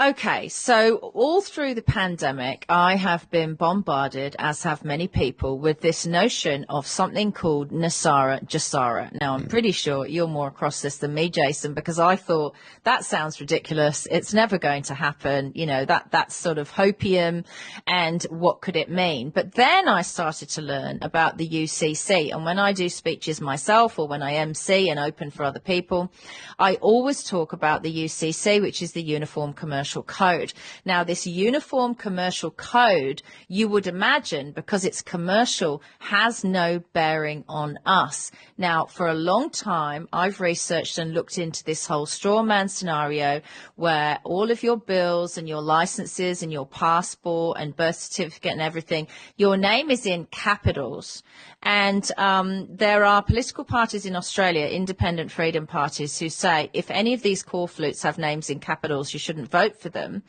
Okay, so all through the pandemic, I have been bombarded, as have many people, with this notion of something called Nesara Jasara. Now, I'm pretty sure you're more across this than me, Jason, because I thought that sounds ridiculous. It's never going to happen. You know, that's sort of hopium, and what could it mean? But then I started to learn about the UCC, and when I do speeches myself or when I MC and open for other people, I always talk about the UCC, which is the Uniform Commercial Code. Now, this Uniform Commercial Code, you would imagine, because it's commercial, has no bearing on us. Now, for a long time, I've researched and looked into this whole straw man scenario where all of your bills and your licenses and your passport and birth certificate and everything, your name is in capitals. And there are political parties in Australia, independent freedom parties, who say if any of these corflutes have names in capitals, you shouldn't vote for them,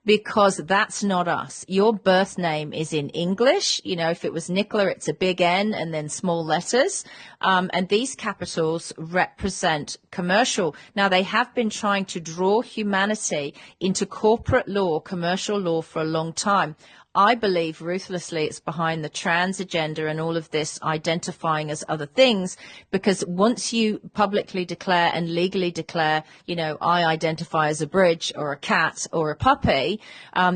because that's not us. Your birth name is in English. You know, if it was Nicola, it's a big N and then small letters. And these capitals represent commercial. Now, they have been trying to draw humanity into corporate law, commercial law, for a long time. I believe ruthlessly it's behind the trans agenda and all of this identifying as other things, because once you publicly declare and legally declare, you know, I identify as a bridge or a cat or a puppy,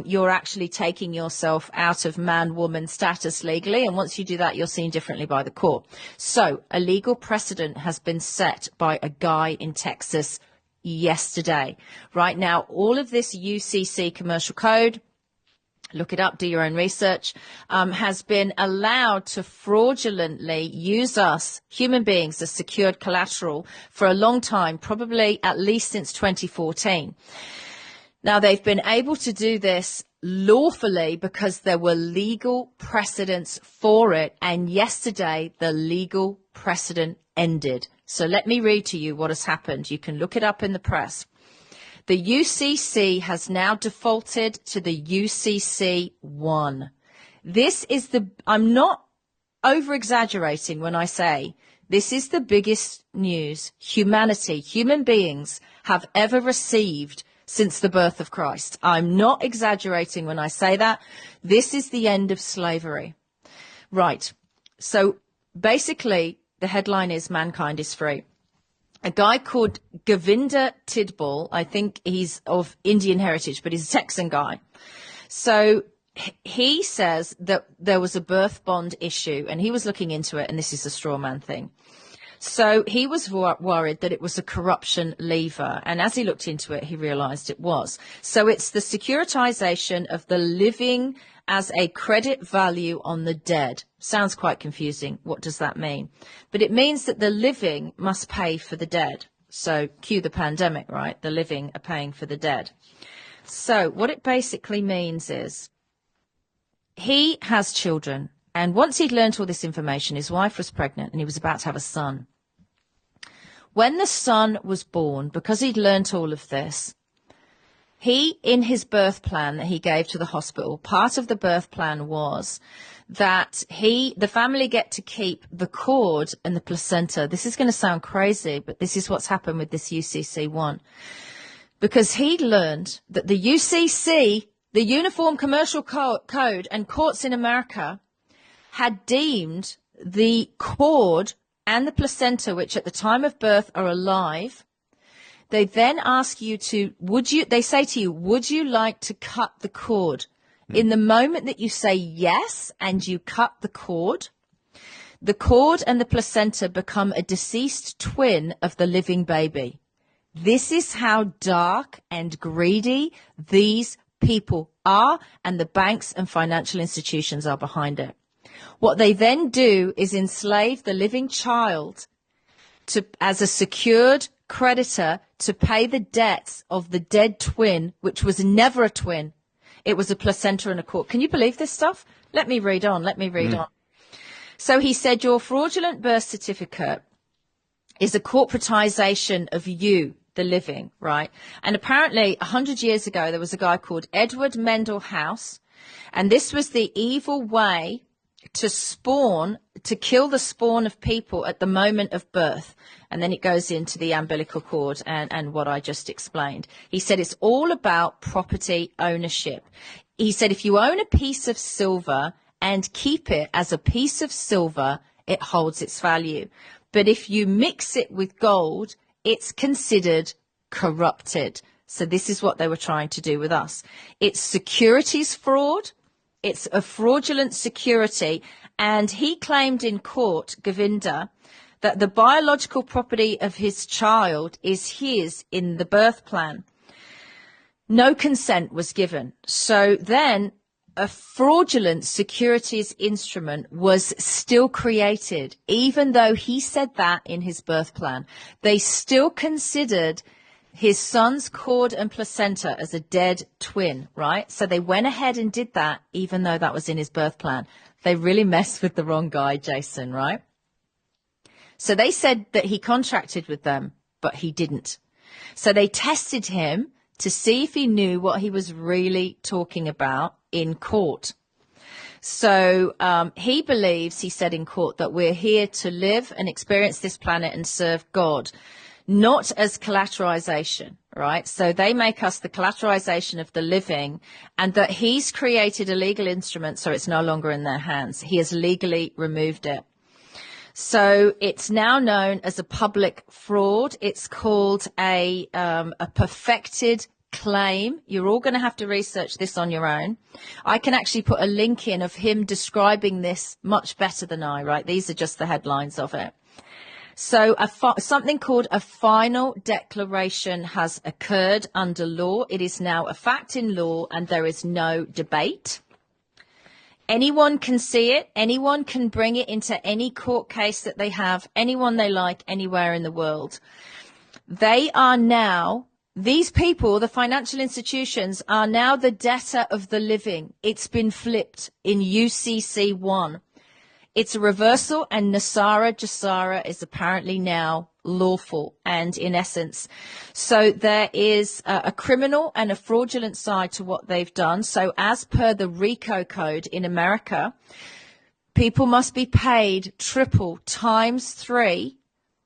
you're actually taking yourself out of man-woman status legally. And once you do that, you're seen differently by the court. So a legal precedent has been set by a guy in Texas yesterday. Right now, all of this UCC commercial code, look it up, do your own research, has been allowed to fraudulently use us, human beings, as secured collateral for a long time, probably at least since 2014. Now, they've been able to do this lawfully because there were legal precedents for it, and yesterday the legal precedent ended. So let me read to you what has happened. You can look it up in the press. The UCC has now defaulted to the UCC 1. This is I'm not over-exaggerating when I say this is the biggest news human beings have ever received since the birth of Christ. I'm not exaggerating when I say that. This is the end of slavery. Right. So basically, the headline is mankind is free. A guy called Govinda Tidball, I think he's of Indian heritage, but he's a Texan guy. So he says that there was a birth bond issue, and he was looking into it, and this is a straw man thing. So he was worried that it was a corruption lever, and as he looked into it, he realized it was. So it's the securitization of the living as a credit value on the dead. Sounds quite confusing. What does that mean? But it means that the living must pay for the dead. So cue the pandemic, right? The living are paying for the dead. So what it basically means is he has children, and once he'd learnt all this information, his wife was pregnant and he was about to have a son. When the son was born, because he'd learnt all of this, he, in his birth plan that he gave to the hospital, part of the birth plan was that the family get to keep the cord and the placenta. This is going to sound crazy, but this is what's happened with this UCC 1. Because he'd learned that the UCC, the Uniform Commercial Code, and courts in America had deemed the cord and the placenta, which at the time of birth are alive. They then ask you they say to you, would you like to cut the cord? In the moment that you say yes and you cut the cord and the placenta become a deceased twin of the living baby. This is how dark and greedy these people are, and the banks and financial institutions are behind it. What they then do is enslave the living child as a secured creditor to pay the debts of the dead twin, which was never a twin. It was a placenta and a cord. Can you believe this stuff? Let me read on. So he said, your fraudulent birth certificate is a corporatization of you, the living, right? And apparently 100 years ago, there was a guy called Edward Mendel House, and this was the evil way to kill the spawn of people at the moment of birth. And then it goes into the umbilical cord and what I just explained. He said it's all about property ownership. He said if you own a piece of silver and keep it as a piece of silver, it holds its value. But if you mix it with gold, it's considered corrupted. So this is what they were trying to do with us. It's securities fraud. It's a fraudulent security. And he claimed in court, Govinda, that the biological property of his child is his in the birth plan. No consent was given. So then a fraudulent securities instrument was still created, even though he said that in his birth plan. They still considered his son's cord and placenta as a dead twin, right? So they went ahead and did that, even though that was in his birth plan. They really messed with the wrong guy, Jason, right? So they said that he contracted with them, but he didn't. So they tested him to see if he knew what he was really talking about in court. So he believes, he said in court, that we're here to live and experience this planet and serve God, not as collateralization, right? So they make us the collateralization of the living, and that he's created a legal instrument so it's no longer in their hands. He has legally removed it. So it's now known as a public fraud. It's called a perfected claim. You're all going to have to research this on your own. I can actually put a link in of him describing this much better than I, right? These are just the headlines of it. So something called a final declaration has occurred under law. It is now a fact in law, and there is no debate. Anyone can see it. Anyone can bring it into any court case that they have, anyone they like, anywhere in the world. They are now, these people, the financial institutions, are now the debtor of the living. It's been flipped in UCC 1. It's a reversal, and Nesara Jasara is apparently now lawful, and in essence. So there is a criminal and a fraudulent side to what they've done. So as per the RICO code in America, people must be paid triple times 3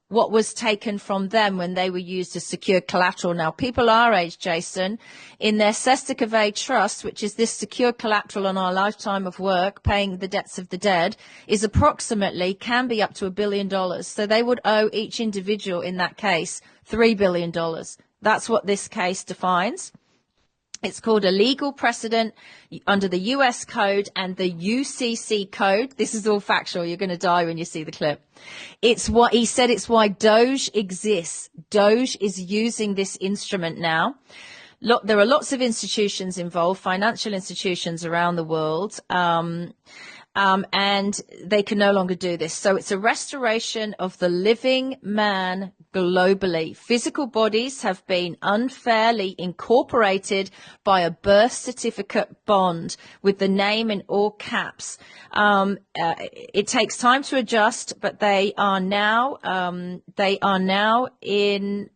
what was taken from them when they were used as secure collateral. Now, people our age, Jason, in their Sestakave trust, which is this secure collateral on our lifetime of work, paying the debts of the dead, is approximately, can be up to $1 billion. So they would owe each individual in that case $3 billion. That's what this case defines. It's called a legal precedent under the US code and the UCC code. This is all factual. You're going to die when you see the clip. It's what he said. It's why Doge exists. Doge is using this instrument now. Look, there are lots of institutions involved, financial institutions around the world. And they can no longer do this. So it's a restoration of the living man globally. Physical bodies have been unfairly incorporated by a birth certificate bond with the name in all caps. It takes time to adjust, but they are now in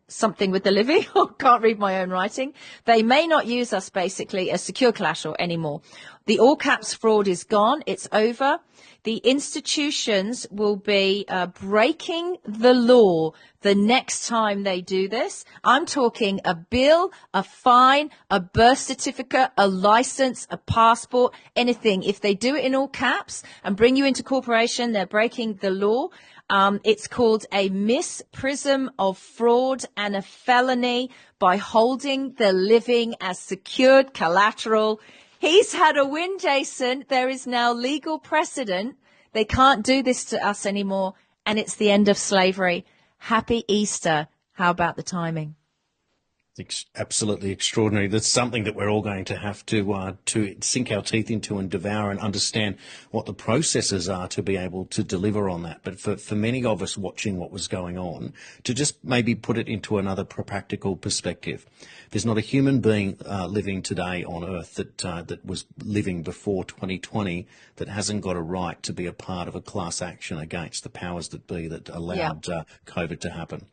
something with the living. I can't read my own writing. They may not use us basically as secure collateral anymore. The all caps fraud is gone. It's over. The institutions will be breaking the law the next time they do this. I'm talking a bill, a fine, a birth certificate, a license, a passport, anything. If they do it in all caps and bring you into corporation, they're breaking the law. It's called a misprism of fraud and a felony by holding the living as secured collateral. He's had a win, Jason. There is now legal precedent. They can't do this to us anymore, and it's the end of slavery. Happy Easter. How about the timing? It's absolutely extraordinary. That's something that we're all going to have to sink our teeth into and devour and understand what the processes are to be able to deliver on that. But for many of us watching what was going on, to just maybe put it into another practical perspective, there's not a human being living today on Earth that was living before 2020 that hasn't got a right to be a part of a class action against the powers that be that allowed COVID to happen.